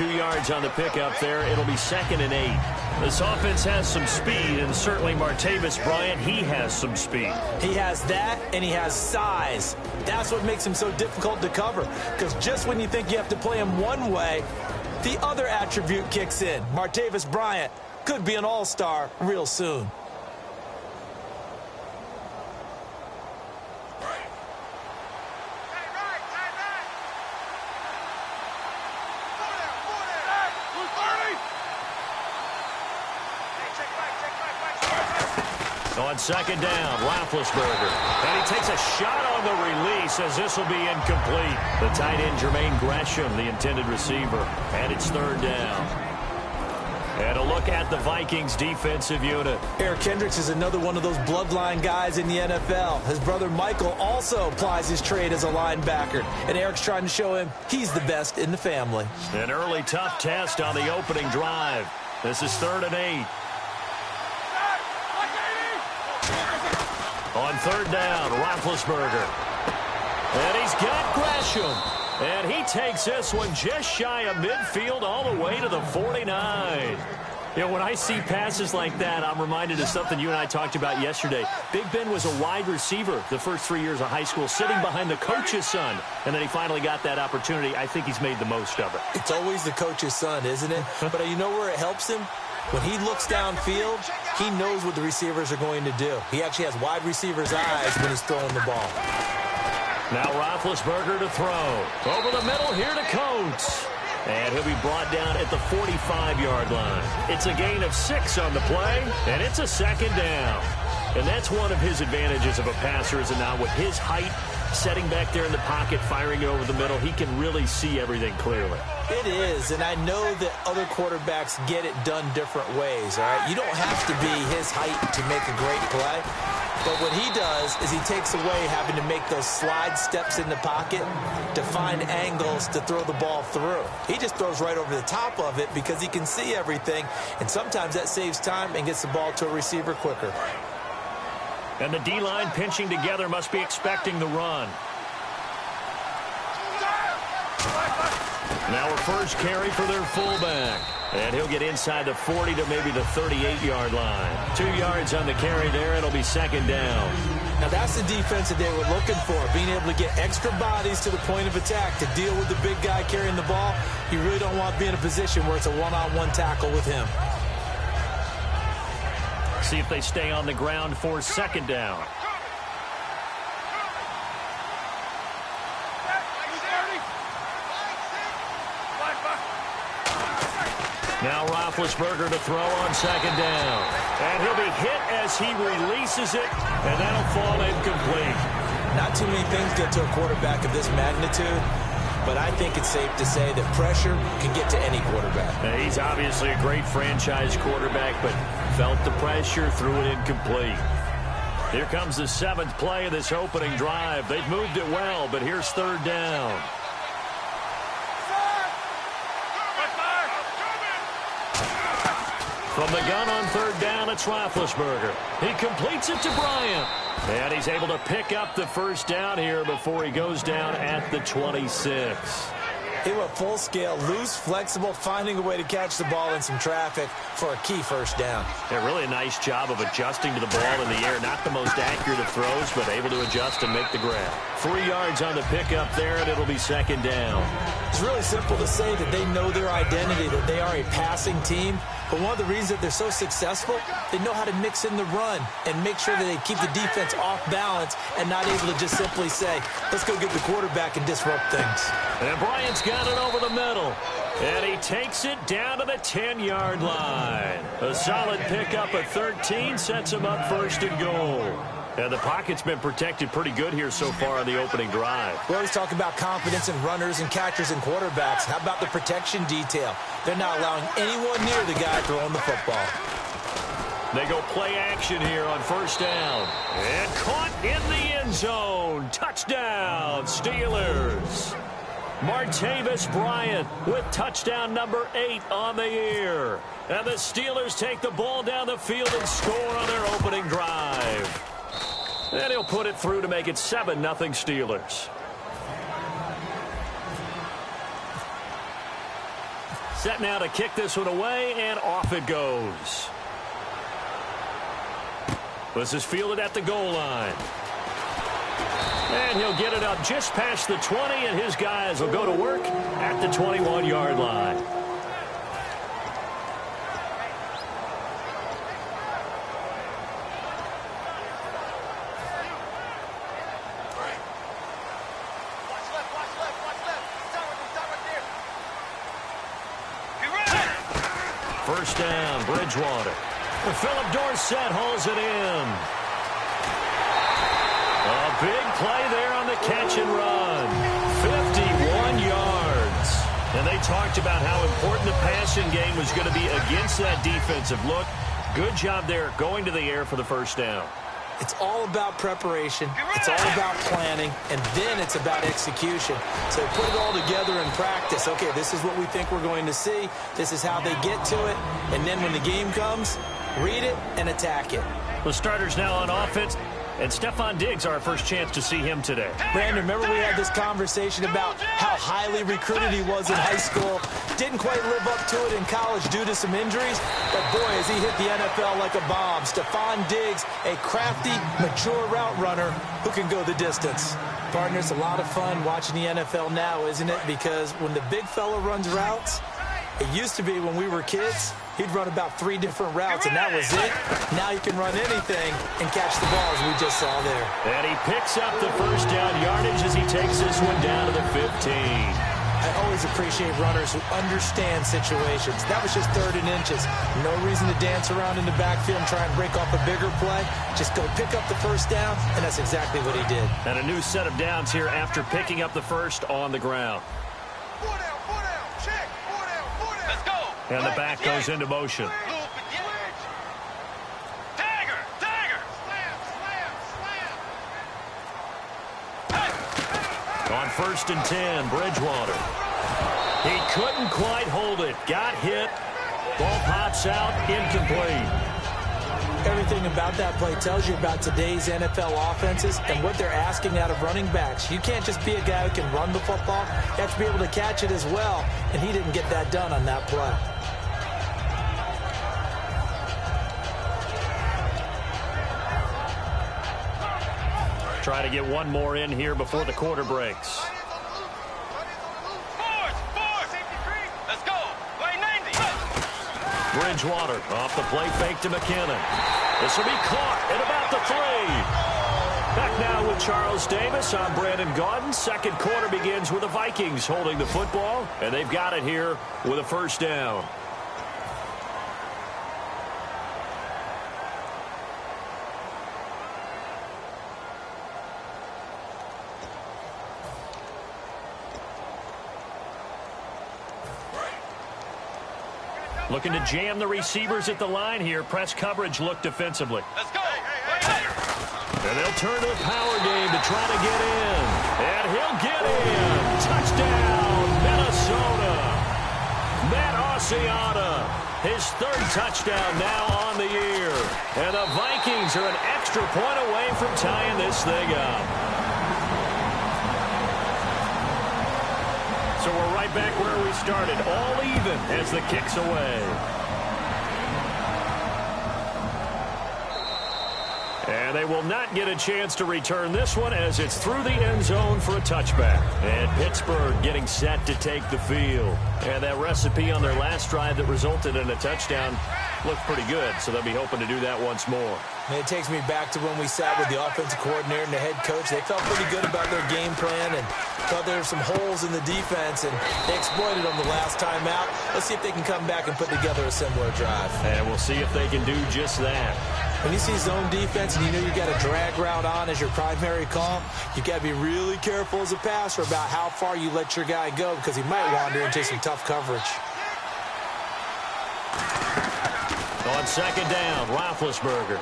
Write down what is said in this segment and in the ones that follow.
2 yards on the pickup there. It'll be 2nd and 8. This offense has some speed, and certainly Martavis Bryant, he has some speed. He has that, and he has size. That's what makes him so difficult to cover, because just when you think you have to play him one way, the other attribute kicks in. Martavis Bryant could be an all-star real soon. On 2nd down, Roethlisberger. And he takes a shot on the release as this will be incomplete. The tight end, Jermaine Gresham, the intended receiver. And it's 3rd down. And a look at the Vikings defensive unit. Eric Kendricks is another one of those bloodline guys in the NFL. His brother Michael also applies his trade as a linebacker. And Eric's trying to show him he's the best in the family. An early tough test on the opening drive. This is 3rd and 8. On 3rd down, Roethlisberger. And he's got Gresham. And he takes this one just shy of midfield all the way to the 49. You know, when I see passes like that, I'm reminded of something you and I talked about yesterday. Big Ben was a wide receiver the first 3 years of high school, sitting behind the coach's son. And then he finally got that opportunity. I think he's made the most of it. It's always the coach's son, isn't it? But you know where it helps him? When he looks downfield, he knows what the receivers are going to do. He actually has wide receivers' eyes when he's throwing the ball. Now Roethlisberger to throw. Over the middle here to Coates. And he'll be brought down at the 45-yard line. It's a gain of 6 on the play, and it's a 2nd down. And that's one of his advantages of a passer, is it not? With his height, setting back there in the pocket, firing it over the middle, he can really see everything clearly. It is, and I know that other quarterbacks get it done different ways, all right? You don't have to be his height to make a great play. But what he does is he takes away having to make those slide steps in the pocket to find angles to throw the ball through. He just throws right over the top of it because he can see everything, and sometimes that saves time and gets the ball to a receiver quicker. And the D-line pinching together must be expecting the run. Now a first carry for their fullback. And he'll get inside the 40 to maybe the 38-yard line. 2 yards on the carry there. It'll be 2nd down. Now that's the defense that they were looking for, being able to get extra bodies to the point of attack to deal with the big guy carrying the ball. You really don't want to be in a position where it's a one-on-one tackle with him. See if they stay on the ground for 2nd down. Now Roethlisberger to throw on 2nd down. And he'll be hit as he releases it, and that'll fall incomplete. Not too many things get to a quarterback of this magnitude, but I think it's safe to say that pressure can get to any quarterback. Now, he's obviously a great franchise quarterback, but felt the pressure, threw it incomplete. Here comes the 7th play of this opening drive. They've moved it well, but here's 3rd down. From the gun on 3rd down, it's Roethlisberger. He completes it to Bryant. And he's able to pick up the first down here before he goes down at the 26. He went full scale, loose, flexible, finding a way to catch the ball in some traffic for a key first down. Yeah, really a nice job of adjusting to the ball in the air. Not the most accurate of throws, but able to adjust and make the grab. 3 yards on the pickup there, and it'll be 2nd down. It's really simple to say that they know their identity, that they are a passing team. But one of the reasons that they're so successful, they know how to mix in the run and make sure that they keep the defense off balance and not able to just simply say, let's go get the quarterback and disrupt things. And Bryant's got it over the middle. And he takes it down to the 10-yard line. A solid pickup of 13 sets him up 1st and goal. And the pocket's been protected pretty good here so far on the opening drive. We always talk about confidence in runners and catchers and quarterbacks. How about the protection detail? They're not allowing anyone near the guy throwing the football. They go play action here on 1st down. And caught in the end zone. Touchdown, Steelers. Martavis Bryant with touchdown number 8 on the year. And the Steelers take the ball down the field and score on their opening drive. And he'll put it through to make it 7-0 Steelers. Set now to kick this one away, and off it goes. This is fielded at the goal line. And he'll get it up just past the 20, and his guys will go to work at the 21-yard line. First down, Bridgewater. Philip Dorsett hauls it in. A big play there on the catch and run. 51 yards. And they talked about how important the passing game was going to be against that defensive look. Good job there going to the air for the first down. It's all about preparation. It's all about planning. And then it's about execution. So put it all together in practice. Okay, this is what we think we're going to see. This is how they get to it. And then when the game comes, read it and attack it. The starters now on offense. And Stephon Diggs, our first chance to see him today. Brandon, remember we had this conversation about how highly recruited he was in high school. Didn't quite live up to it in college due to some injuries. But, boy, as he hit the NFL like a bomb. Stephon Diggs, a crafty, mature route runner who can go the distance. Partner, it's a lot of fun watching the NFL now, isn't it? Because when the big fella runs routes, it used to be when we were kids, he'd run about 3 different routes, and that was it. Now you can run anything and catch the ball, as we just saw there. And he picks up the first down yardage as he takes this one down to the 15. I always appreciate runners who understand situations. That was just 3rd and inches. No reason to dance around in the backfield and try and break off a bigger play. Just go pick up the first down, and that's exactly what he did. And a new set of downs here after picking up the first on the ground. And the back goes into motion. On 1st and 10, Bridgewater. He couldn't quite hold it. Got hit. Ball pops out, incomplete. Everything about that play tells you about today's NFL offenses and what they're asking out of running backs. You can't just be a guy who can run the football. You have to be able to catch it as well, and he didn't get that done on that play. Try to get one more in here before the quarter breaks. Let's go. Play 90. Bridgewater off the play fake to McKinnon. This will be caught at about the 3. Back now with Charles Davis. I'm Brandon Gaudin. Second quarter begins with the Vikings holding the football, and they've got it here with a first down. Looking to jam the receivers at the line here. Press coverage look defensively. Let's go. And they'll turn to the power game to try to get in. And he'll get in. Touchdown, Minnesota. Matt Asiata, his 3rd touchdown now on the year. And the Vikings are an extra point away from tying this thing up. So we're right back where we started, all even as the kick's away. And they will not get a chance to return this one as it's through the end zone for a touchback. And Pittsburgh getting set to take the field. And that recipe on their last drive that resulted in a touchdown looked pretty good, so they'll be hoping to do that once more. And it takes me back to when we sat with the offensive coordinator and the head coach. They felt pretty good about their game plan and thought there were some holes in the defense, and they exploited them the last time out. Let's see if they can come back and put together a similar drive. And we'll see if they can do just that. When you see zone defense and you know you got a drag route on as your primary call, you got to be really careful as a passer about how far you let your guy go because he might wander into some tough coverage. On 2nd down, Roethlisberger.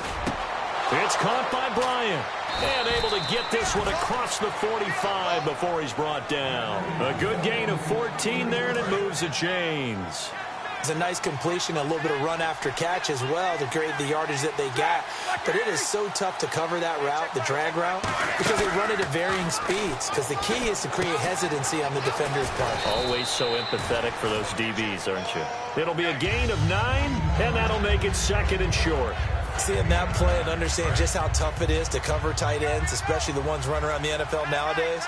It's caught by Bryant. And able to get this one across the 45 before he's brought down. A good gain of 14 there, and it moves the chains. It's a nice completion, a little bit of run after catch as well to create the yardage that they got. But it is so tough to cover that route, the drag route, because they run it at varying speeds. Because the key is to create hesitancy on the defender's part. Always so empathetic for those DBs, aren't you? It'll be a gain of 9, and that'll make it 2nd and short. Seeing that play and understand just how tough it is to cover tight ends, especially the ones running around the NFL nowadays,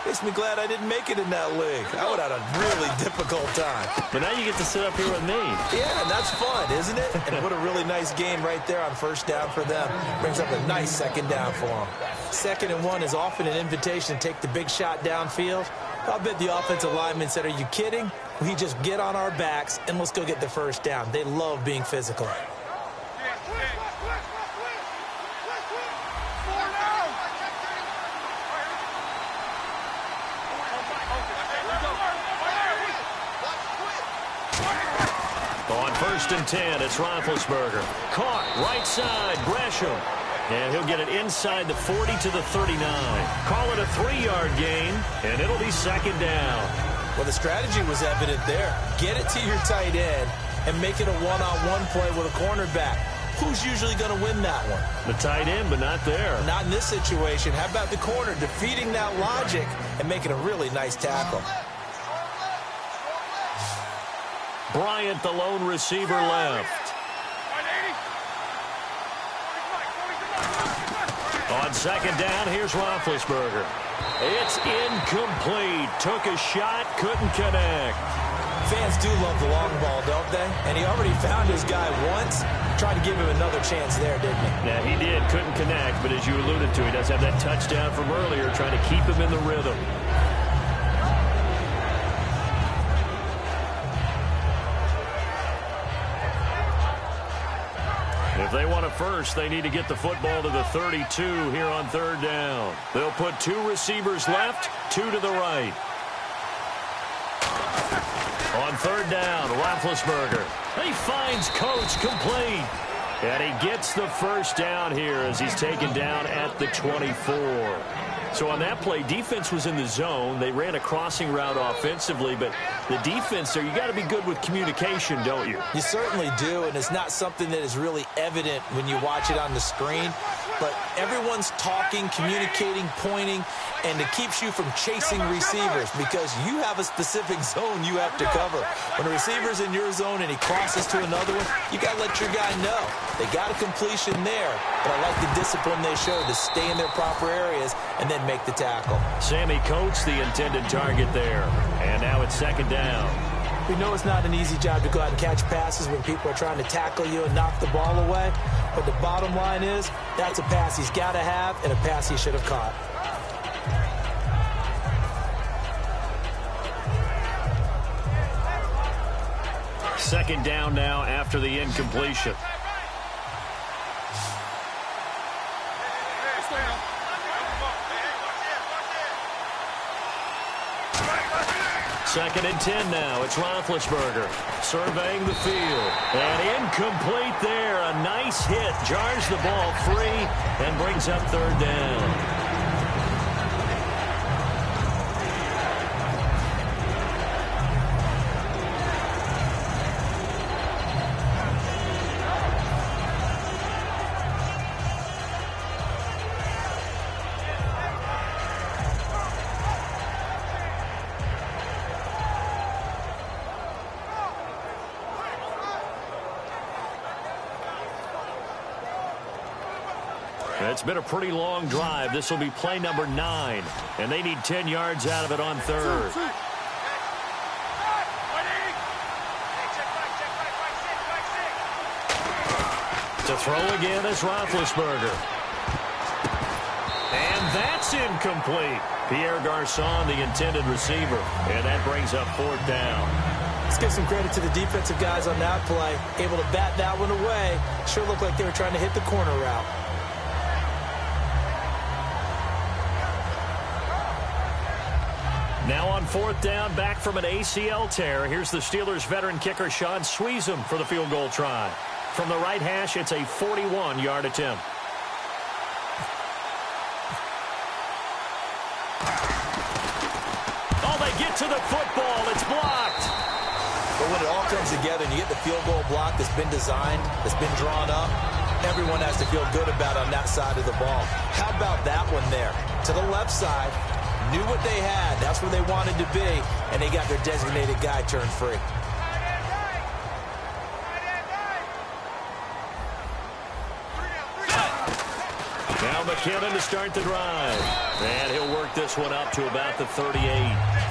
makes me glad I didn't make it in that league. I would have had a really difficult time. But now you get to sit up here with me. Yeah, and that's fun, isn't it? And what a really nice game right there on first down for them. Brings up a nice 2nd down for them. 2nd and 1 is often an invitation to take the big shot downfield. I'll bet the offensive linemen said, are you kidding? We just get on our backs and let's go get the first down. They love being physical. On 1st and 10, it's Roethlisberger. Caught, right side, Gresham. And he'll get it inside the 40 to the 39. Call it a 3-yard gain, and it'll be 2nd down. Well, the strategy was evident there. Get it to your tight end and make it a one-on-one play with a cornerback. Who's usually going to win that one? The tight end, but not there. Not in this situation. How about the corner defeating that logic and making a really nice tackle? Bryant, the lone receiver, left. On 2nd down, here's Roethlisberger. It's incomplete. Took a shot, couldn't connect. Fans do love the long ball, don't they? And he already found his guy once. Tried to give him another chance there, didn't he? Yeah, he did. Couldn't connect, but as you alluded to, he does have that touchdown from earlier, trying to keep him in the rhythm. If they want a first, they need to get the football to the 32 here on 3rd down. They'll put 2 receivers left, 2 to the right. On 3rd down, Roethlisberger. He finds Coates complete. And he gets the first down here as he's taken down at the 24. So on that play, defense was in the zone. They ran a crossing route offensively, but the defense there, you got to be good with communication, don't you? You certainly do, and it's not something that is really evident when you watch it on the screen. But everyone's talking, communicating, pointing, and it keeps you from chasing receivers because you have a specific zone you have to cover. When a receiver's in your zone and he crosses to another one, you got to let your guy know. They got a completion there, but I like the discipline they showed to stay in their proper areas and then make the tackle. Sammy Coates, the intended target there. And now it's 2nd down. We know it's not an easy job to go out and catch passes when people are trying to tackle you and knock the ball away. But the bottom line is, that's a pass he's got to have and a pass he should have caught. Second down now after the incompletion. Second and 10 now. It's Roethlisberger surveying the field. And incomplete there. A nice hit. Jars the ball free and brings up 3rd down. It's been a pretty long drive. This will be play number 9, and they need 10 yards out of it on 3rd. To throw again is Roethlisberger. And that's incomplete. Pierre Garçon, the intended receiver, and that brings up 4th down. Let's give some credit to the defensive guys on that play. Able to bat that one away. Sure looked like they were trying to hit the corner route. Now on 4th down, back from an ACL tear. Here's the Steelers veteran kicker Sean Sweezum for the field goal try. From the right hash, it's a 41-yard attempt. Oh, they get to the football. It's blocked. But when it all comes together and you get the field goal block that's been designed, that's been drawn up, everyone has to feel good about on that side of the ball. How about that one there? To the left side, knew what they had. That's where they wanted to be, and they got their designated guy turned free. Now McKinnon to start the drive. And he'll work this one up to about the 38.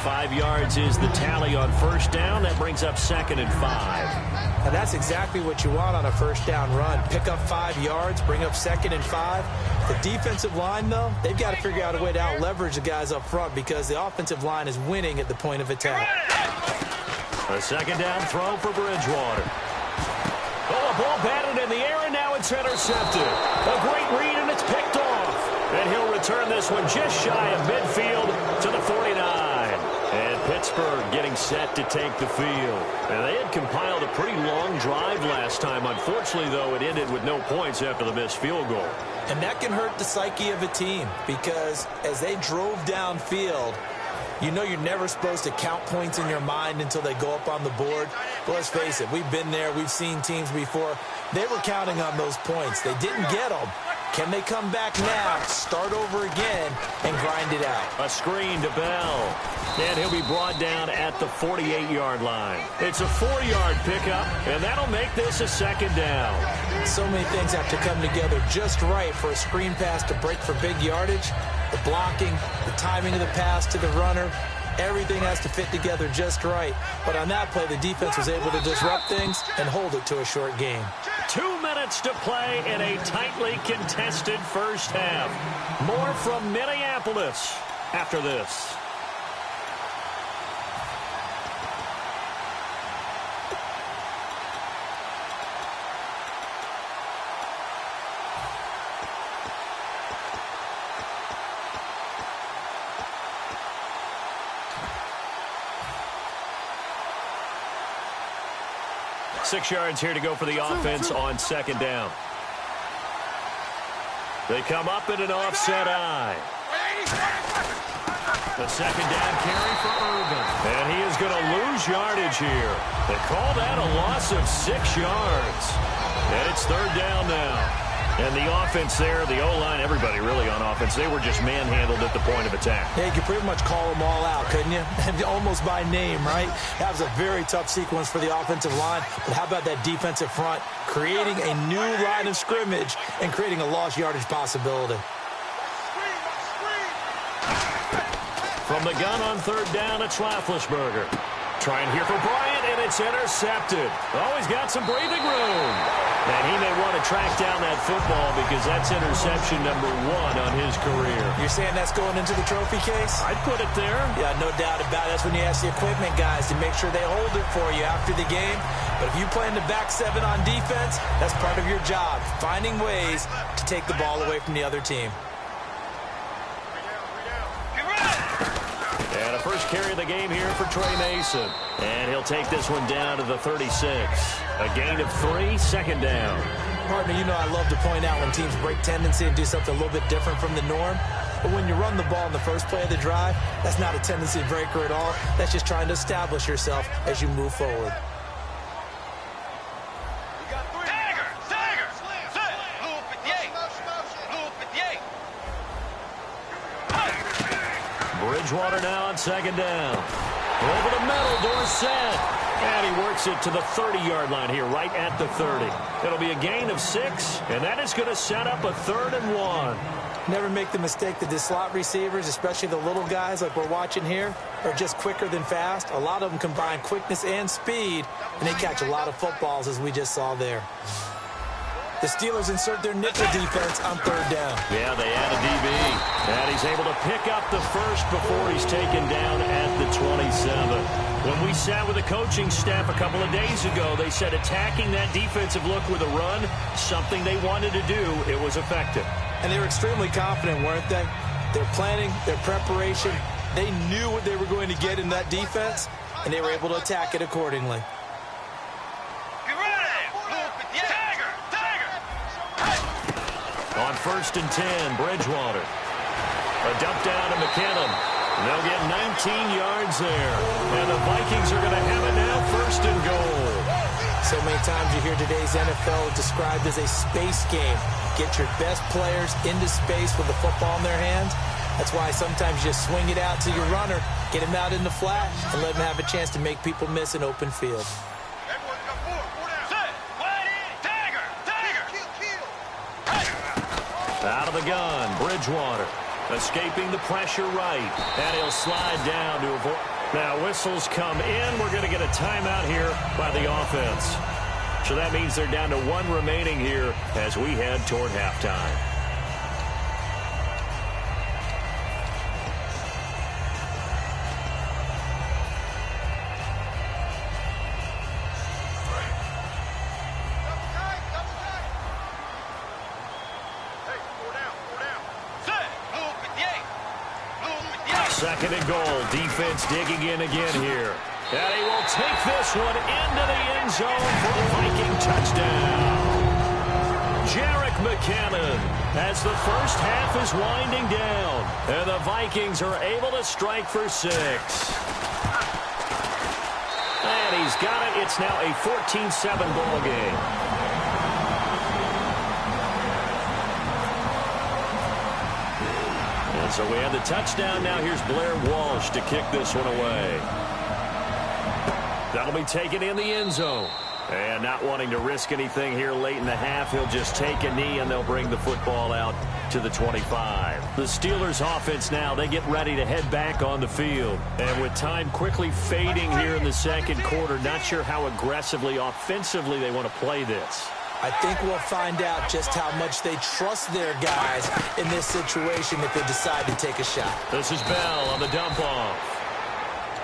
5 yards is the tally on first down. That brings up 2nd and 5. And that's exactly what you want on a first down run. Pick up 5 yards, bring up 2nd and 5. The defensive line, though, they've got to figure out a way to out-leverage the guys up front because the offensive line is winning at the point of attack. A second down throw for Bridgewater. Oh, a ball batted in the air, and now it's intercepted. A great read, and it's picked off. And he'll return this one just shy of midfield to the 49. And Pittsburgh getting set to take the field. And they had compiled a pretty long drive last time. Unfortunately, though, it ended with no points after the missed field goal. And that can hurt the psyche of a team because as they drove downfield, you know you're never supposed to count points in your mind until they go up on the board. But let's face it, we've been there. We've seen teams before. They were counting on those points. They didn't get them. Can they come back now, start over again, and grind it out? A screen to Bell. And he'll be brought down at the 48-yard line. It's a 4-yard pickup, and that'll make this a second down. So many things have to come together just right for a screen pass to break for big yardage. The blocking, the timing of the pass to the runner, everything has to fit together just right. But on that play, the defense was able to disrupt things and hold it to a short game. 2 minutes to play in a tightly contested first half. More from Minneapolis after this. Six yards here to go for the offense on second down. They come up in an offset eye. The second down carry for Urban. And he is going to lose yardage here. They call that a loss of 6 yards. And it's third down now. And the offense there, the O-line, everybody really on offense, they were just manhandled at the point of attack. Yeah, you could pretty much call them all out, couldn't you? Almost by name, right? That was a very tough sequence for the offensive line. But how about that defensive front creating a new line of scrimmage and creating a lost yardage possibility? From the gun on third down, it's Roethlisberger. Trying here for Bryant, and it's intercepted. Oh, he's got some breathing room. And he may want to track down that football because that's interception number 1 on his career. You're saying that's going into the trophy case? I'd put it there. Yeah, no doubt about it. That's when you ask the equipment guys to make sure they hold it for you after the game. But if you play in the back 7 on defense, that's part of your job, finding ways to take the ball away from the other team. And a first carry of the game here for Trey Mason. And he'll take this one down to the 36. A gain of 3, second down. Partner, you know I love to point out when teams break tendency and do something a little bit different from the norm. But when you run the ball in the first play of the drive, that's not a tendency breaker at all. That's just trying to establish yourself as you move forward. Bridgewater now on second down. Over the middle, Dorsett. And he works it to the 30-yard line here, right at the 30. It'll be a gain of 6, and that is going to set up a 3rd and 1. Never make the mistake that the slot receivers, especially the little guys like we're watching here, are just quicker than fast. A lot of them combine quickness and speed, and they catch a lot of footballs, as we just saw there. The Steelers insert their nickel defense on third down. Yeah, they add a DB. And he's able to pick up the first before he's taken down at the 27. When we sat with the coaching staff a couple of days ago, they said attacking that defensive look with a run, something they wanted to do, it was effective. And they were extremely confident, weren't they? Their planning, their preparation, they knew what they were going to get in that defense, and they were able to attack it accordingly. On 1st and 10, Bridgewater. A dump down to McKinnon. They'll get 19 yards there. And the Vikings are going to have it now, first and goal. So many times you hear today's NFL described as a space game. Get your best players into space with the football in their hands. That's why sometimes you just swing it out to your runner, get him out in the flat, and let him have a chance to make people miss an open field. Out of the gun, Bridgewater. Escaping the pressure right. And he'll slide down to avoid. Now whistles come in. We're going to get a timeout here by the offense. So that means they're down to 1 remaining here as we head toward halftime. Second and goal. Defense digging in again here. And he will take this one into the end zone for a Viking touchdown. Jerick McKinnon as the first half is winding down. And the Vikings are able to strike for 6. And he's got it. It's now a 14-7 ball game. So we have the touchdown. Now here's Blair Walsh to kick this one away. That'll be taken in the end zone. And not wanting to risk anything here late in the half, he'll just take a knee and they'll bring the football out to the 25. The Steelers offense now, they get ready to head back on the field. And with time quickly fading here in the second quarter, not sure how aggressively, offensively they want to play this. I think we'll find out just how much they trust their guys in this situation if they decide to take a shot. This is Bell on the dump off.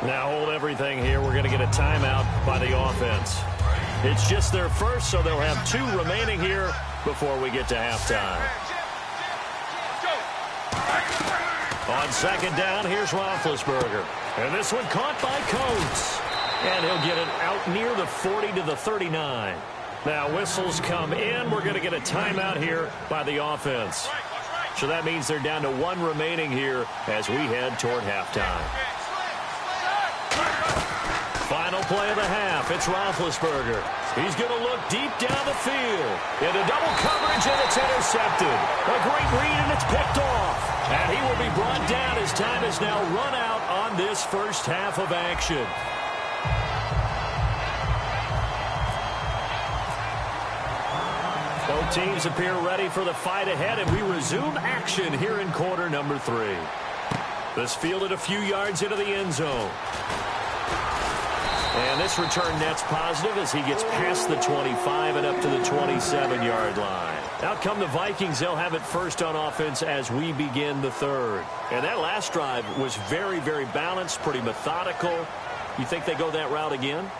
Now hold everything here. We're going to get a timeout by the offense. It's just their first, so they'll have 2 remaining here before we get to halftime. On second down, here's Roethlisberger. And this one caught by Coates. And he'll get it out near the 40 to the 39. Now whistles come in. We're going to get a timeout here by the offense. So that means they're down to 1 remaining here as we head toward halftime. Final play of the half. It's Roethlisberger. He's going to look deep down the field. Into double coverage, and it's intercepted. A great read, and it's picked off. And he will be brought down as time is now run out on this first half of action. Both teams appear ready for the fight ahead, and we resume action here in quarter number 3. This fielded a few yards into the end zone. And this return net's positive as he gets past the 25 and up to the 27-yard line. Out come the Vikings. They'll have it first on offense as we begin the third. And that last drive was very, very balanced, pretty methodical. You think they go that route again?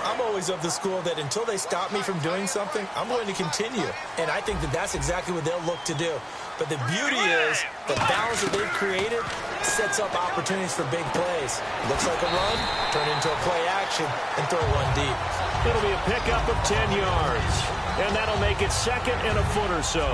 I'm always of the school that until they stop me from doing something, I'm going to continue. And I think that that's exactly what they'll look to do. But the beauty is the balance that they've created sets up opportunities for big plays. Looks like a run, turn into a play action, and throw one deep. It'll be a pickup of 10 yards. And that'll make it second and a foot or so.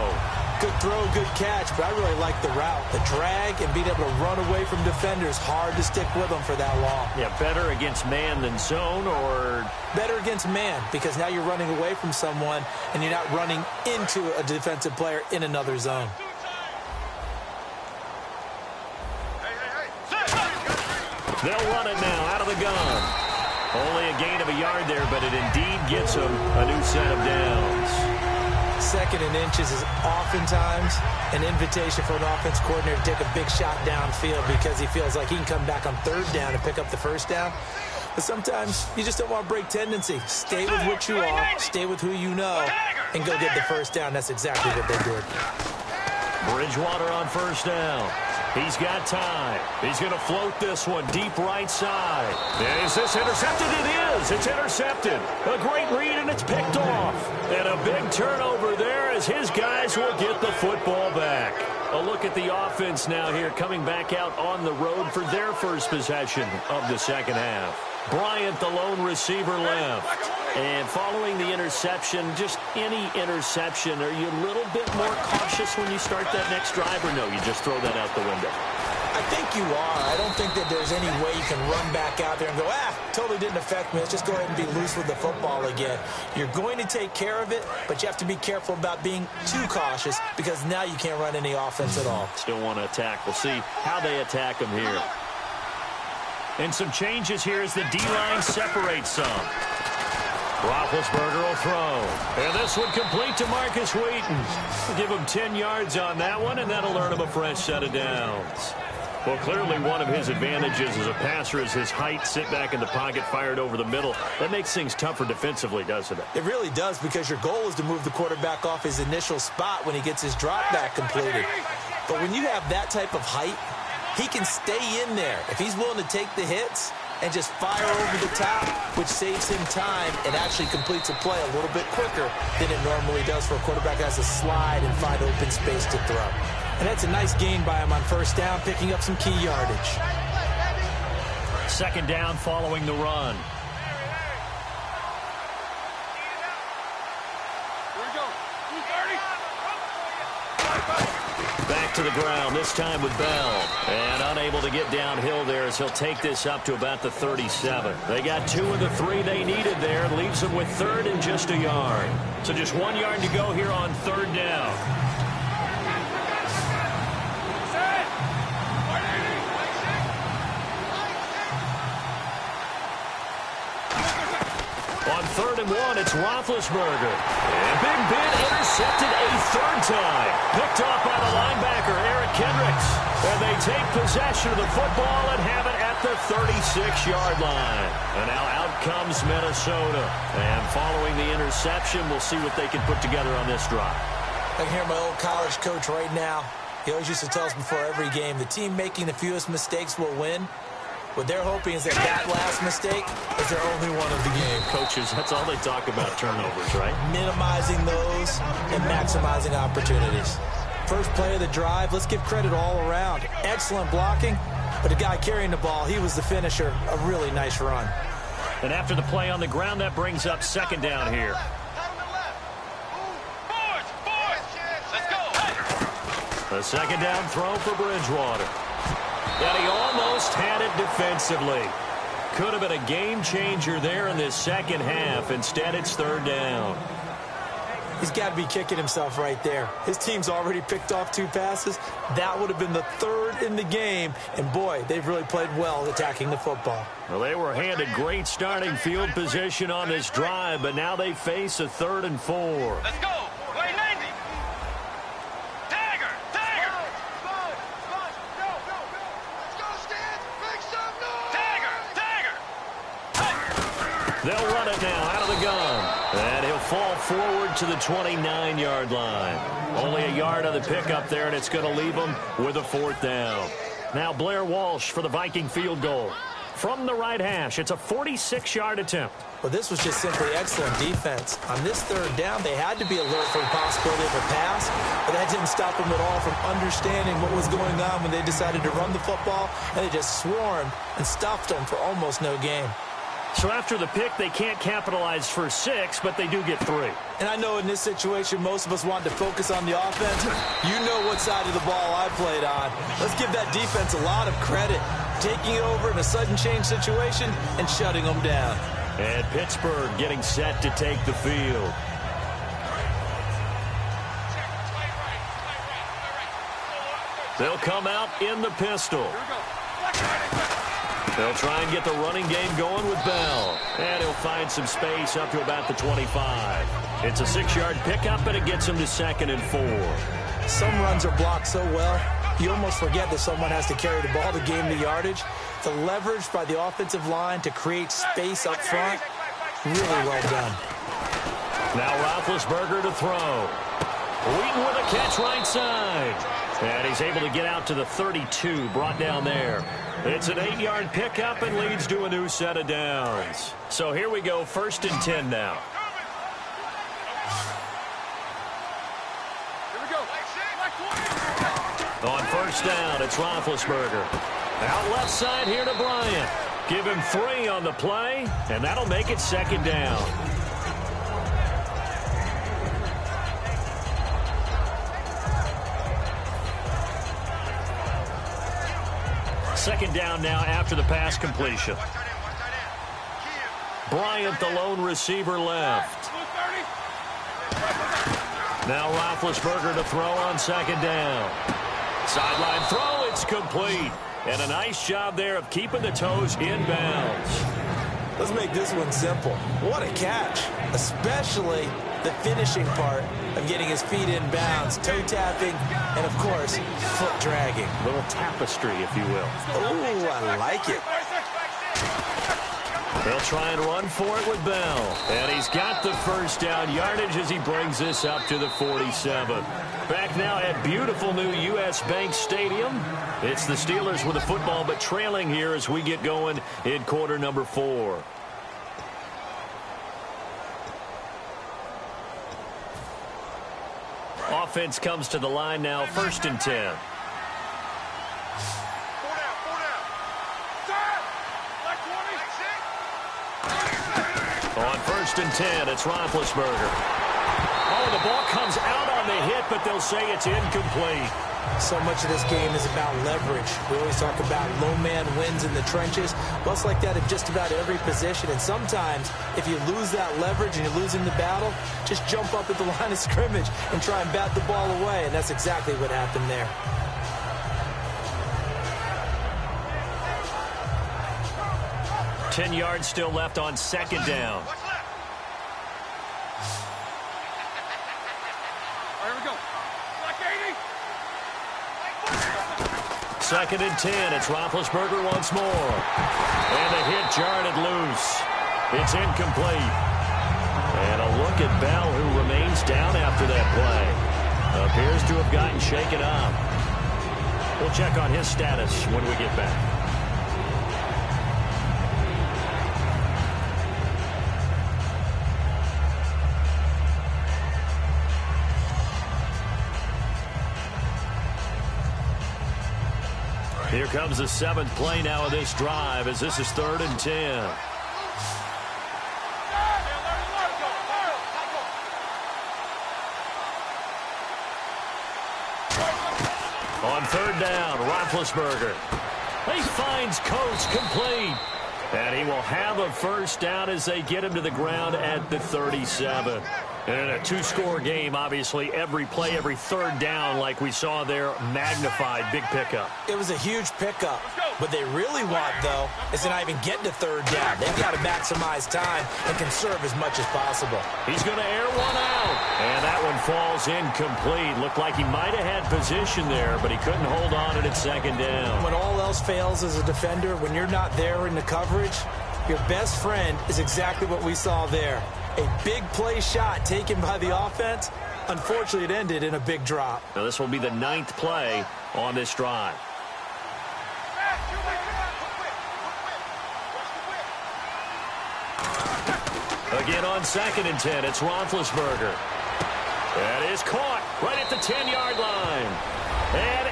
Good throw, good catch, but I really like the route. The drag and being able to run away from defenders, hard to stick with them for that long. Yeah, better against man than zone, or? Better against man, because now you're running away from someone and you're not running into a defensive player in another zone. They'll run it now out of the gun. Only a gain of a yard there, but it indeed gets them a new set of downs. Second and inches is oftentimes an invitation for an offense coordinator to take a big shot downfield because he feels like he can come back on third down and pick up the first down. But sometimes you just don't want to break tendency. Stay with what you are, stay with who you know, and go get the first down. That's exactly what they did. Bridgewater on first down. He's got time. He's going to float this one deep right side. And is this intercepted? It is. It's intercepted. A great read, and it's picked off. And a big turnover there as his guys will get the football back. A look at the offense now here, coming back out on the road for their first possession of the second half. Bryant, the lone receiver, left. And following the interception, just any interception, are you a little bit more cautious when you start that next drive, or no, you just throw that out the window? I think you are. I don't think that there's any way you can run back out there and go, totally didn't affect me. Let's just go ahead and be loose with the football again. You're going to take care of it, but you have to be careful about being too cautious because now you can't run any offense at all. Still want to attack. We'll see how they attack them here. And some changes here as the D-line separates some. Roethlisberger will throw. And this one complete to Marcus Wheaton. We'll give him 10 yards on that one, and that'll earn him a fresh set of downs. Well, clearly one of his advantages as a passer is his height. Sit back in the pocket, fired over the middle. That makes things tougher defensively, doesn't it? It really does, because your goal is to move the quarterback off his initial spot when he gets his drop back completed. But when you have that type of height, he can stay in there. If he's willing to take the hits and just fire over the top, which saves him time and actually completes a play a little bit quicker than it normally does for a quarterback that has to slide and find open space to throw. And that's a nice gain by him on first down, picking up some key yardage. Second down following the run. Back to the ground, this time with Bell. And unable to get downhill there as he'll take this up to about the 37. They got 2 of the 3 they needed there. Leaves them with third and just a yard. So just 1 yard to go here on third down. On 3rd and 1, it's Roethlisberger. And Big Ben intercepted a third time. Picked off by the linebacker, Eric Kendricks. And they take possession of the football and have it at the 36-yard line. And now out comes Minnesota. And following the interception, we'll see what they can put together on this drive. I can hear my old college coach right now. He always used to tell us before every game, the team making the fewest mistakes will win. What they're hoping is that last mistake is their only one of the game. Coaches, that's all they talk about, turnovers, right? Minimizing those and maximizing opportunities. First play of the drive, let's give credit all around. Excellent blocking, but the guy carrying the ball, he was the finisher. A really nice run. And after the play on the ground, that brings up second down here. Let's go. The second down throw for Bridgewater. And he almost had it defensively. Could have been a game changer there in this second half. Instead, it's third down. He's got to be kicking himself right there. His team's already picked off 2 passes. That would have been the third in the game. And, boy, they've really played well attacking the football. Well, they were handed great starting field position on this drive, but now they face a 3rd and 4. Let's go. Play 90. Tiger. They'll run it now out of the gun. And he'll fall forward to the 29-yard line. Only a yard on the pickup there, and it's going to leave him with a 4th down. Now Blair Walsh for the Viking field goal. From the right hash, it's a 46-yard attempt. Well, this was just simply excellent defense. On this third down, they had to be alert for the possibility of a pass, but that didn't stop them at all from understanding what was going on when they decided to run the football, and they just swarmed and stuffed them for almost no gain. So after the pick, they can't capitalize for 6, but they do get 3. And I know in this situation, most of us want to focus on the offense. You know what side of the ball I played on. Let's give that defense a lot of credit, taking it over in a sudden change situation and shutting them down. And Pittsburgh getting set to take the field. They'll come out in the pistol. They'll try and get the running game going with Bell. And he'll find some space up to about the 25. It's a 6-yard pickup, and it gets him to 2nd and 4. Some runs are blocked so well, you almost forget that someone has to carry the ball to gain the yardage. The leverage by the offensive line to create space up front, really well done. Now Roethlisberger to throw. Wheaton with a catch right side. And he's able to get out to the 32, brought down there. It's an 8-yard pickup and leads to a new set of downs. So here we go, 1st and 10 now. Here we go. On 1st down, it's Roethlisberger. Out left side here to Bryant. Give him 3 on the play, and that'll make it 2nd down. Second down now after the pass completion. Bryant, the lone receiver, left. Now Roethlisberger to throw on second down. Sideline throw, it's complete. And a nice job there of keeping the toes in bounds. Let's make this one simple. What a catch, especially the finishing part of getting his feet in bounds, toe tapping, and, of course, foot dragging. A little tapestry, if you will. Oh, I like it. They'll try and run for it with Bell. And he's got the first down yardage as he brings this up to the 47. Back now at beautiful new U.S. Bank Stadium. It's the Steelers with the football, but trailing here as we get going in quarter number 4. Offense comes to the line now, 1st and 10. On 1st and 10, it's Roethlisberger. Oh, the ball comes out on the hit, but they'll say it's incomplete. So much of this game is about leverage. We always talk about low man wins in the trenches. Well, it's like that in just about every position. And sometimes, if you lose that leverage and you're losing the battle, just jump up at the line of scrimmage and try and bat the ball away. And that's exactly what happened there. Yards still left on second down. Here we go. Like 80. 2nd and 10. It's Roethlisberger once more. And the hit jarred it loose. It's incomplete. And a look at Bell, who remains down after that play. Appears to have gotten shaken up. We'll check on his status when we get back. Here comes the 7th play now of this drive as this is 3rd and 10. On 3rd down, Roethlisberger. He finds Coates complete. And he will have a first down as they get him to the ground at the 37. And in a two-score game, obviously, every play, every 3rd down, like we saw there, magnified, big pickup. It was a huge pickup. What they really want, though, is to not even get to 3rd down. They've got to maximize time and conserve as much as possible. He's going to air one out. And that one falls incomplete. Looked like he might have had position there, but he couldn't hold on at 2nd down. When all else fails as a defender, when you're not there in the coverage, your best friend is exactly what we saw there. A big play shot taken by the offense. Unfortunately, it ended in a big drop. Now, this will be the 9th play on this drive. Again on 2nd and 10, it's Roethlisberger. That is caught right at the 10-yard line. And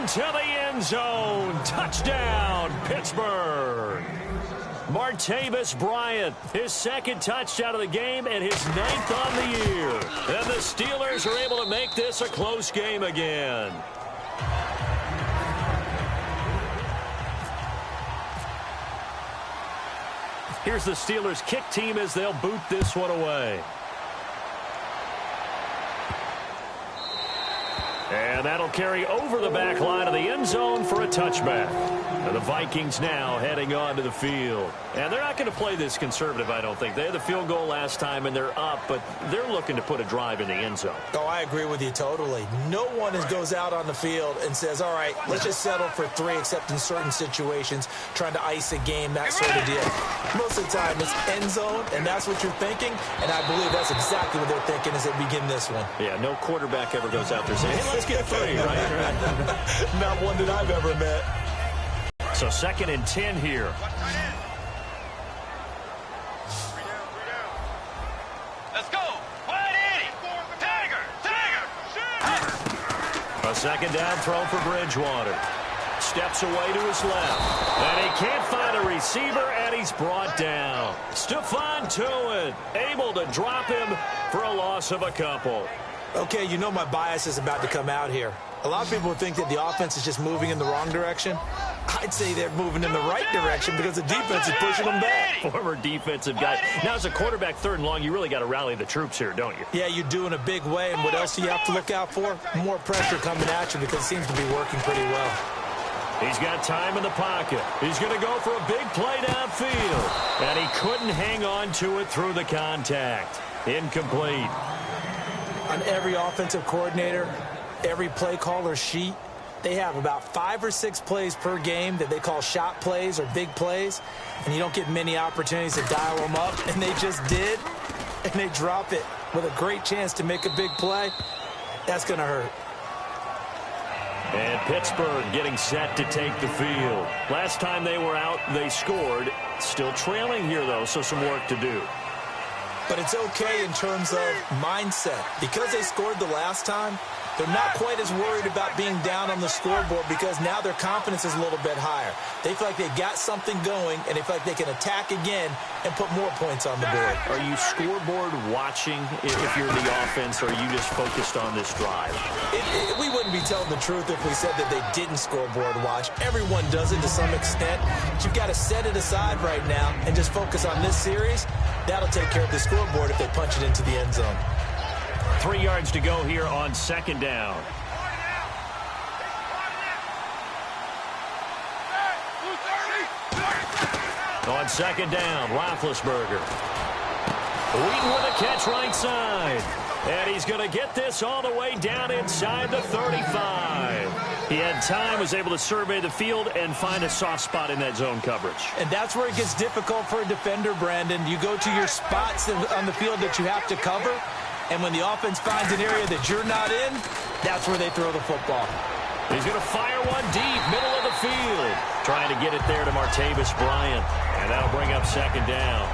into the end zone. Touchdown, Pittsburgh. Martavis Bryant, his 2nd touchdown of the game and his 9th on the year. And the Steelers are able to make this a close game again. Here's the Steelers kick team as they'll boot this one away. And that'll carry over the back line of the end zone for a touchback. And the Vikings now heading onto the field. And they're not going to play this conservative, I don't think. They had the field goal last time, and they're up, but they're looking to put a drive in the end zone. Oh, I agree with you totally. No one goes out on the field and says, all right, let's just settle for 3, except in certain situations, trying to ice a game, that sort of deal. Most of the time, it's end zone, and that's what you're thinking, and I believe that's exactly what they're thinking as they begin this one. Yeah, no quarterback ever goes out there saying, hey, let's get 3, right? Not one that I've ever met. So 2nd and 10 here. Let's go. Wide 80. Tiger. A 2nd down throw for Bridgewater. Steps away to his left. And he can't find a receiver, and he's brought down. Stephon Tuitt able to drop him for a loss of a couple. Okay, you know my bias is about to come out here. A lot of people think that the offense is just moving in the wrong direction. I'd say they're moving in the right direction because the defense is pushing them back. Former defensive guy. Now, as a quarterback, 3rd and long, you really got to rally the troops here, don't you? Yeah, you do in a big way. And what else do you have to look out for? More pressure coming at you because it seems to be working pretty well. He's got time in the pocket. He's going to go for a big play downfield. And he couldn't hang on to it through the contact. Incomplete. On every offensive coordinator, every play caller sheet, they have about 5 or 6 plays per game that they call shot plays or big plays, and you don't get many opportunities to dial them up, and they just did, and they drop it with a great chance to make a big play. That's going to hurt. And Pittsburgh getting set to take the field. Last time they were out, they scored. Still trailing here, though, so some work to do. But it's okay in terms of mindset. Because they scored the last time, they're not quite as worried about being down on the scoreboard because now their confidence is a little bit higher. They feel like they've got something going, and they feel like they can attack again and put more points on the board. Are you scoreboard watching if you're the offense, or are you just focused on this drive? We wouldn't be telling the truth if we said that they didn't scoreboard watch. Everyone does it to some extent. But you've got to set it aside right now and just focus on this series. That'll take care of the scoreboard if they punch it into the end zone. 3 yards to go here on 2nd down. On 2nd down, Roethlisberger. Wheaton with a catch right side. And he's going to get this all the way down inside the 35. He had time, was able to survey the field and find a soft spot in that zone coverage. And that's where it gets difficult for a defender, Brandon. You go to your spots on the field that you have to cover, and when the offense finds an area that you're not in, that's where they throw the football. He's going to fire one deep, middle of the field. Trying to get it there to Martavis Bryant. And that'll bring up 2nd down.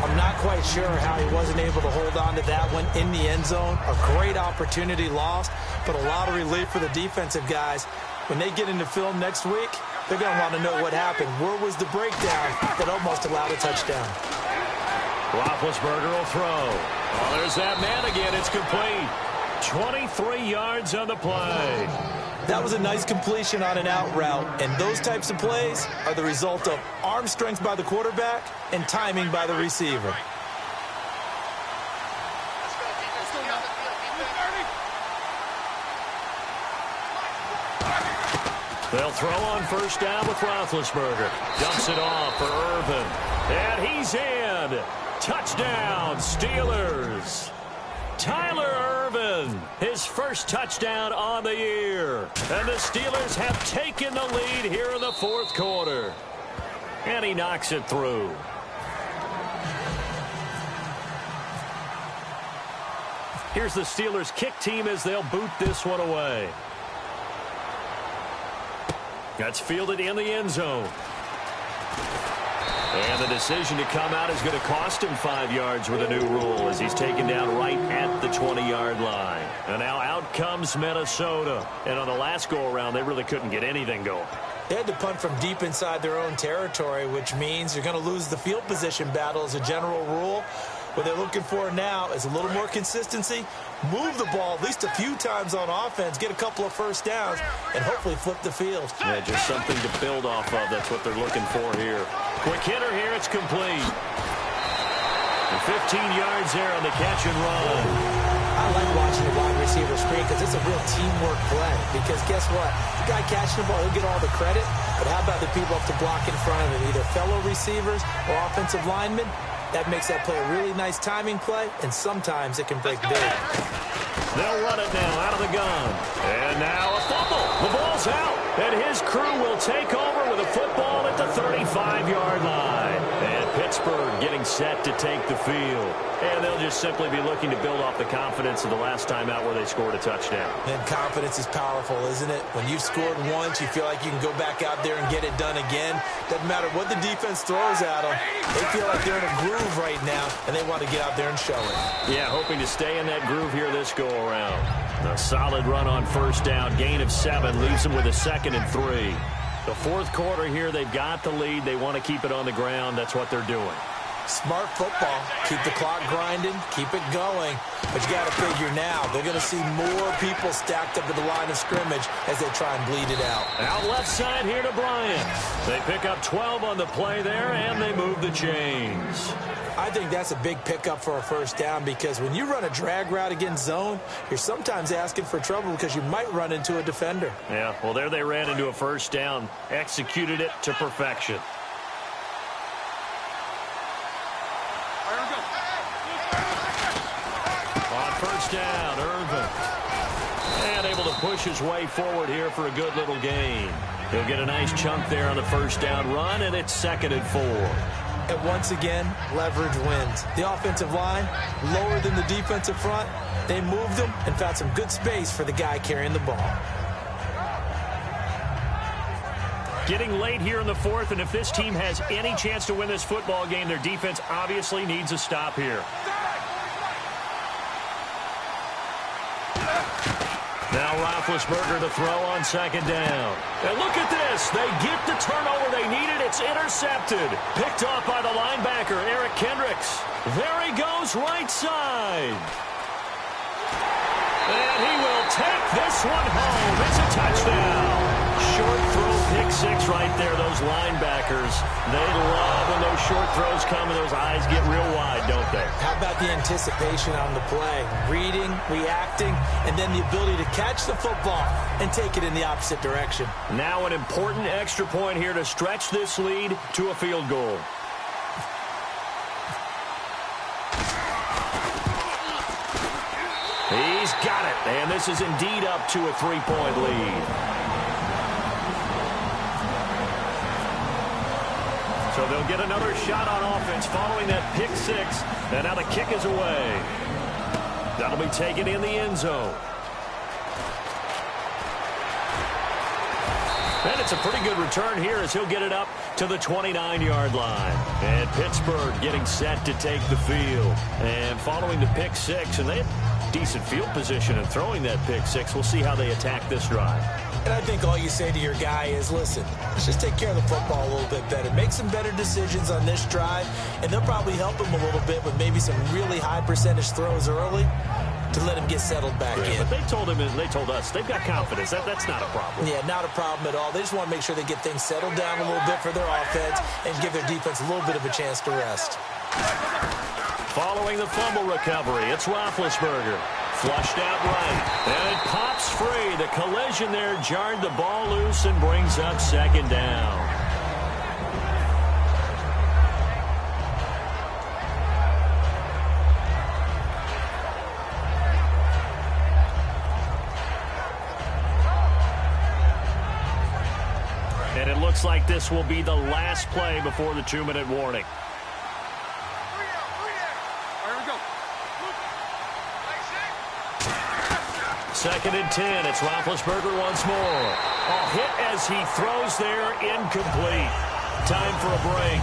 I'm not quite sure how he wasn't able to hold on to that one in the end zone. A great opportunity lost, but a lot of relief for the defensive guys. When they get into film next week, they're going to want to know what happened. Where was the breakdown that almost allowed a touchdown? Roethlisberger will throw. Oh, there's that man again. It's complete. 23 yards on the play. That was a nice completion on an out route, and those types of plays are the result of arm strength by the quarterback and timing by the receiver. They'll throw on 1st down with Roethlisberger. Dumps it off for Irvin. And he's in. Touchdown, Steelers. Tyler Irvin, his first touchdown on the year. And the Steelers have taken the lead here in the 4th quarter. And he knocks it through. Here's the Steelers kick team as they'll boot this one away. That's fielded in the end zone. And the decision to come out is going to cost him 5 yards with a new rule as he's taken down right at the 20-yard line. And now out comes Minnesota. And on the last go-around, they really couldn't get anything going. They had to punt from deep inside their own territory, which means you're going to lose the field position battle as a general rule. What they're looking for now is a little more consistency, move the ball at least a few times on offense, get a couple of 1st downs, and hopefully flip the field. Yeah, just something to build off of. That's what they're looking for here. Quick hitter here. It's complete. And 15 yards there on the catch and run. I like watching the wide receiver screen because it's a real teamwork play. Because guess what? The guy catching the ball, he'll get all the credit. But how about the people up to block in front of him, either fellow receivers or offensive linemen? That makes that play a really nice timing play, and sometimes it can break big. They'll run it now out of the gun. And now a fumble. The ball's out. And his crew will take over with a football at the 35-yard line. And Pittsburgh getting set to take the field. And they'll just simply be looking to build off the confidence of the last time out where they scored a touchdown. And confidence is powerful, isn't it? When you've scored once, you feel like you can go back out there and get it done again. Doesn't matter what the defense throws at them. They feel like they're in a groove right now, and they want to get out there and show it. Yeah, hoping to stay in that groove here this go-around. A solid run on 1st down. Gain of 7 leaves them with a 2nd and 3. The 4th quarter here, they've got the lead. They want to keep it on the ground. That's what they're doing. Smart football. Keep the clock grinding. Keep it going. But you got to figure now, they're going to see more people stacked up at the line of scrimmage as they try and bleed it out. Out left side here to Bryant. They pick up 12 on the play there, and they move the chains. I think that's a big pickup for a first down because when you run a drag route against zone, you're sometimes asking for trouble because you might run into a defender. Yeah, well, there they ran into a first down, executed it to perfection. On first down, Irvin. And able to push his way forward here for a good little gain. He'll get a nice chunk there on the first down run, and it's 2nd and 4. And once again, leverage wins. The offensive line, lower than the defensive front. They moved them and found some good space for the guy carrying the ball. Getting late here in the 4th, and if this team has any chance to win this football game, their defense obviously needs a stop here. Now Roethlisberger to throw on 2nd down. And look at this. They get the turnover they needed. It's intercepted. Picked off by the linebacker, Eric Kendricks. There he goes, right side. And he will take this one home. It's a touchdown. Short throw, pick 6 right there. Those linebackers, they love when those short throws come and those eyes get real wide, don't they? How about the anticipation on the play? Reading, reacting, and then the ability to catch the football and take it in the opposite direction. Now an important extra point here to stretch this lead to a field goal. He's got it, and this is indeed up to a 3-point lead. So they'll get another shot on offense following that pick 6, and now the kick is away. That'll be taken in the end zone. And it's a pretty good return here as he'll get it up to the 29-yard line. And Pittsburgh getting set to take the field. And following the pick 6, and they had decent field position in throwing that pick 6. We'll see how they attack this drive. And I think all you say to your guy is, listen, let's just take care of the football a little bit better. Make some better decisions on this drive, and they'll probably help him a little bit with maybe some really high percentage throws early to let him get settled back in. But they told him and they told us they've got confidence. That's not a problem. Yeah, not a problem at all. They just want to make sure they get things settled down a little bit for their offense and give their defense a little bit of a chance to rest. Following the fumble recovery, it's Roethlisberger. Flushed out right, and it pops free. The collision there jarred the ball loose and brings up 2nd down. And it looks like this will be the last play before the 2-minute warning. 2nd and 10. It's Roethlisberger once more. A hit as he throws there, incomplete. Time for a break.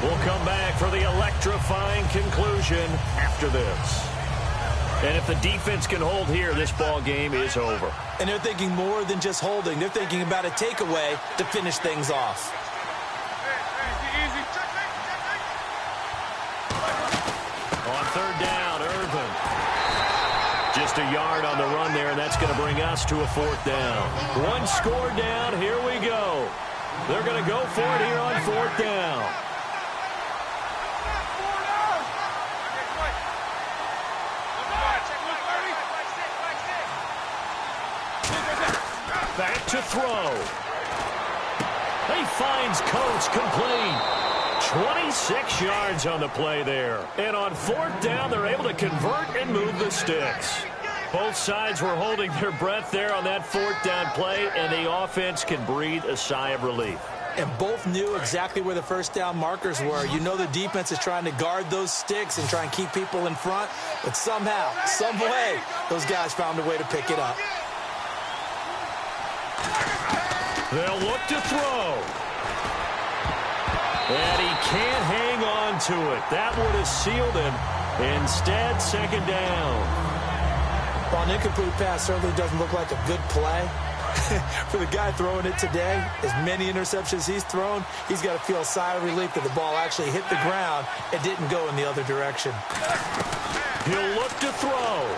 We'll come back for the electrifying conclusion after this. And if the defense can hold here, this ball game is over. And they're thinking more than just holding. They're thinking about a takeaway to finish things off. On 3rd down, Irvin. Just a yard on the run there, and that's going to bring us to a 4th down. One score down, here we go. They're going to go for it here on 4th down. Back to throw. He finds Coates complete. 26 yards on the play there. And on 4th down, they're able to convert and move the sticks. Both sides were holding their breath there on that 4th down play, and the offense can breathe a sigh of relief. And both knew exactly where the first down markers were. You know the defense is trying to guard those sticks and try and keep people in front, but somehow, some way, those guys found a way to pick it up. They'll look to throw. And he can't hang on to it. That would have sealed him. Instead, 2nd down. While an incomplete pass certainly doesn't look like a good play, For the guy throwing it today, as many interceptions he's thrown, he's got to feel a sigh of relief that the ball actually hit the ground and didn't go in the other direction. He'll look to throw.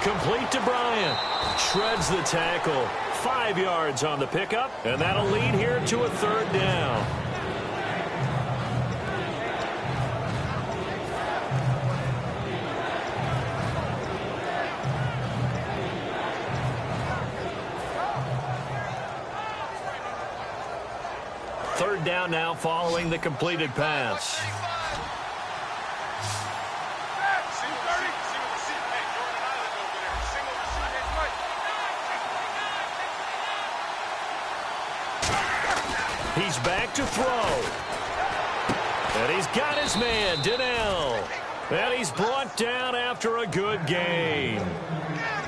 Complete to Bryant. Shreds the tackle. 5 yards on the pickup, and that'll lead here to a 3rd down. Third down now following the completed pass. He's back to throw. And he's got his man, Donnell. And he's brought down after a good gain.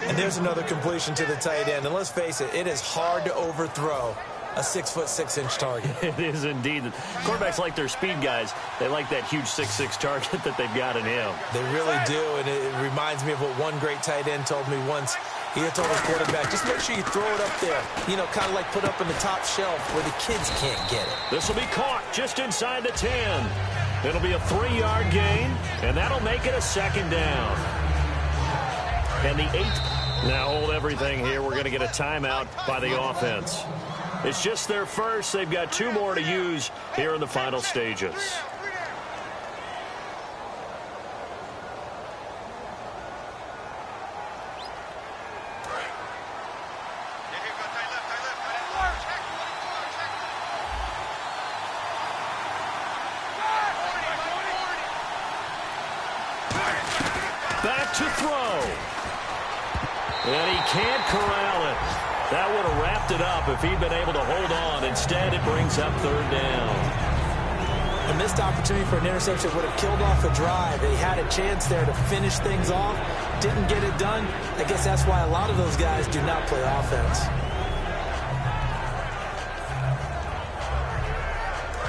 And there's another completion to the tight end. And let's face it, it is hard to overthrow a 6'6" target. It is indeed. Quarterbacks like their speed guys. They like that huge 6'6" target that they've got in him. They really do, and it reminds me of what one great tight end told me once. He had told his quarterback, just make sure you throw it up there. You know, kind of like put up in the top shelf where the kids can't get it. This will be caught just inside the 10. It'll be a 3-yard gain, and that'll make it a 2nd down. And the 8th. Now hold everything here. We're going to get a timeout by the offense. It's just their first. They've got 2 more to use here in the final stages. Back to throw. And he can't corral it. That would have wrapped it up if he'd been able to hold on. Instead, it brings up 3rd down. A missed opportunity for an interception would have killed off a drive. They had a chance there to finish things off. Didn't get it done. I guess that's why a lot of those guys do not play offense.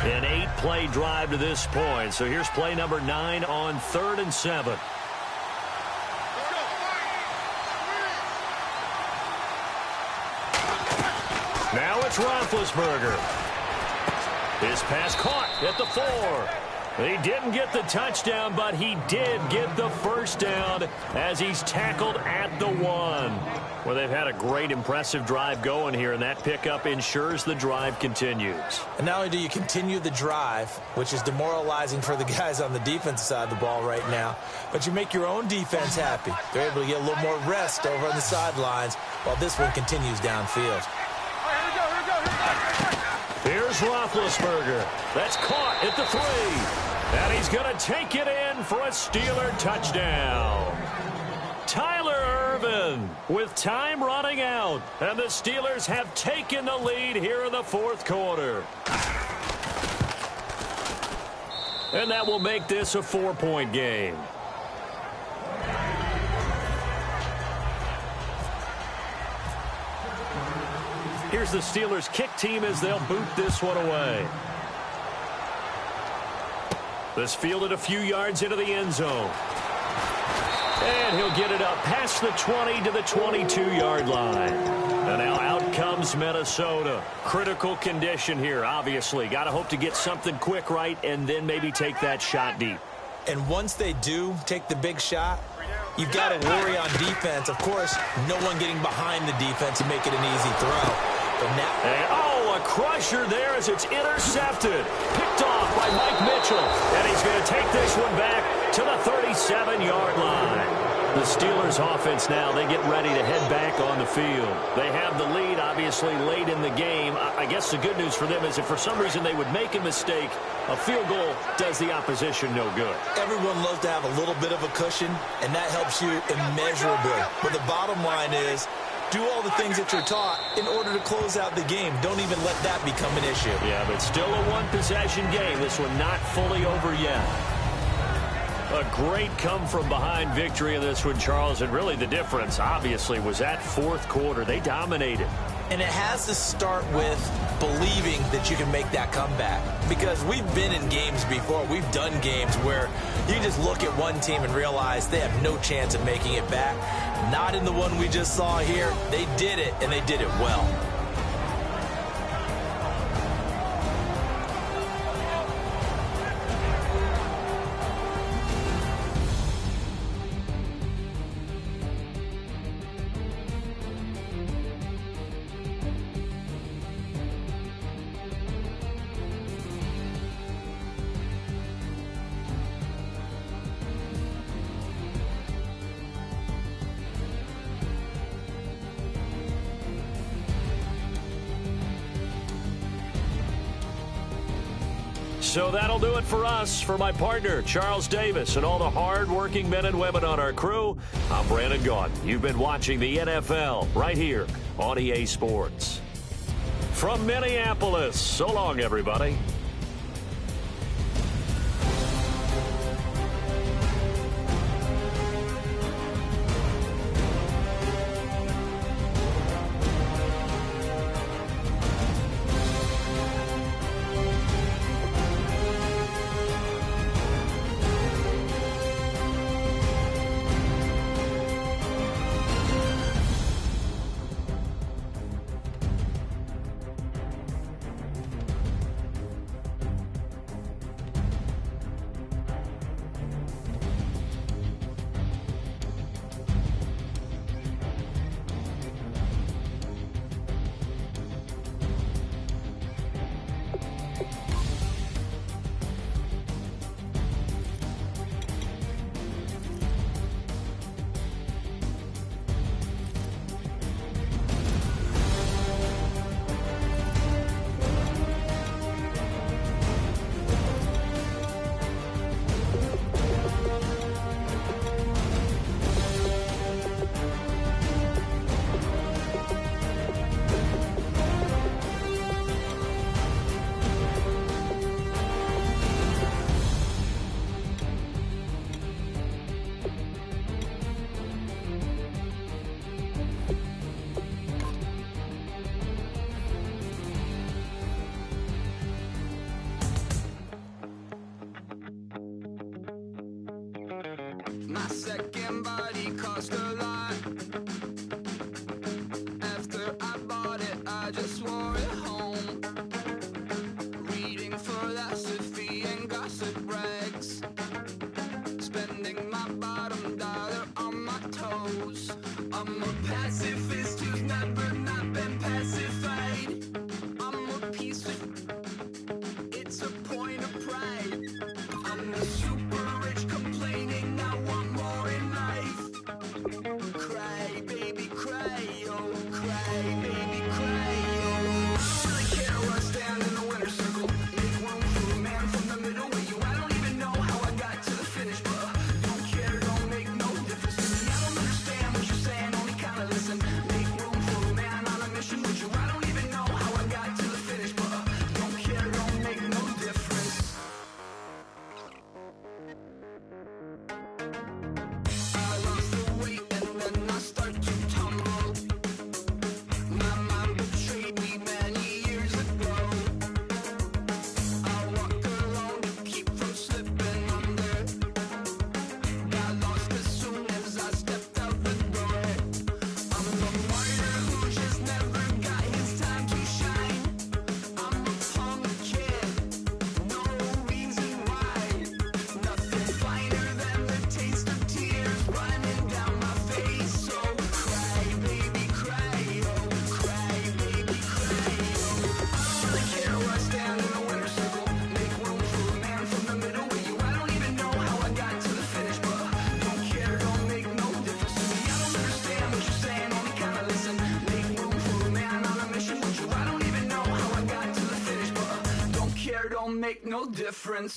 An 8-play drive to this point. So here's play number 9 on 3rd and 7. Now it's Roethlisberger. His pass caught at the 4. He didn't get the touchdown, but he did get the 1st down as he's tackled at the 1. Well, they've had a great, impressive drive going here, and that pickup ensures the drive continues. And not only do you continue the drive, which is demoralizing for the guys on the defensive side of the ball right now, but you make your own defense happy. They're able to get a little more rest over on the sidelines while this one continues downfield. Here's Roethlisberger. That's caught at the 3. And he's going to take it in for a Steeler touchdown. Tyler Ervin with time running out. And the Steelers have taken the lead here in the 4th quarter. And that will make this a 4-point game. Here's the Steelers kick team as they'll boot this one away. This fielded a few yards into the end zone. And he'll get it up past the 20 to the 22-yard line. And now out comes Minnesota. Critical condition here, obviously. Got to hope to get something quick right and then maybe take that shot deep. And once they do take the big shot, you've got to worry on defense. Of course, no one getting behind the defense and make it an easy throw. But now, a crusher there as it's intercepted. Picked off by Mike Mitchell. And he's going to take this one back to the 37-yard line. The Steelers offense now, they get ready to head back on the field. They have the lead, obviously, late in the game. I guess the good news for them is if for some reason they would make a mistake, a field goal does the opposition no good. Everyone loves to have a little bit of a cushion, and that helps you immeasurably. But the bottom line is, do all the things that you're taught in order to close out the game. Don't even let that become an issue. Yeah, but still a one-possession game. This one not fully over yet. A great come-from-behind victory in this one, Charles. And really the difference, obviously, was that 4th quarter. They dominated. And it has to start with believing that you can make that comeback. Because we've been in games before. We've done games where you just look at one team and realize they have no chance of making it back. Not in the one we just saw here. They did it, and they did it well. So that'll do it for us. For my partner, Charles Davis, and all the hard-working men and women on our crew, I'm Brandon Gaudin. You've been watching the NFL right here on EA Sports. From Minneapolis, so long, everybody. My second body cost a lot. After I bought it, I just wore it home. Reading philosophy and gossip rags. Spending my bottom dollar on my toes. I'm a pacifist who's never not been pacified. I'm a piece of... It's a point of pride. I'm the super rich complaining I want more in life. Cry, baby, cry, oh, cry, baby, cry, oh. I don't really care where I stand in the winner's circle. Make room for a man from the middle with you. I don't even know how I got to the finish, but don't care, don't make no difference to me. I don't understand what you're saying, only kinda listen. Make room for a man on a mission with you. I don't even know how I got to the finish, but don't care, don't make no difference. I lost the weight and then I start to tumble. My mind betrayed me many years ago. I walk alone to keep from slipping under. Got lost as soon as I stepped out the door. I'm the martyr who just never got his time to shine. I'm a punk kid, no reason why. Nothing finer than the taste of tears running down my face. So cry, baby, cry, oh, cry, baby, cry, oh. I don't really care where I stand in the winner's circle. Make room for a man from the middle with you. I don't even know how I got to the finish, but don't care, don't make no difference to me. I don't understand what you're saying, only kinda listen. Make room for a man on a mission with you. I don't even know how I got to the finish, but don't care, don't make no difference.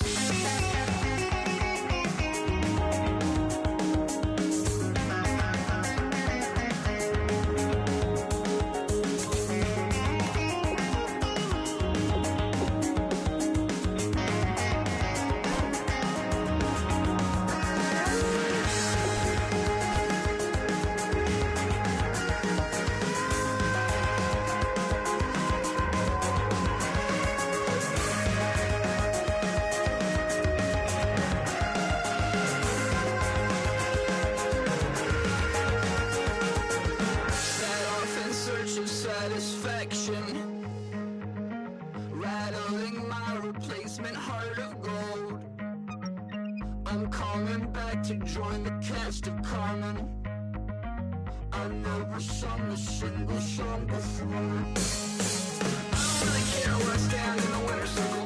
cast of Carmen. I never sung a single song before. I don't really care where I stand in the winner's circle.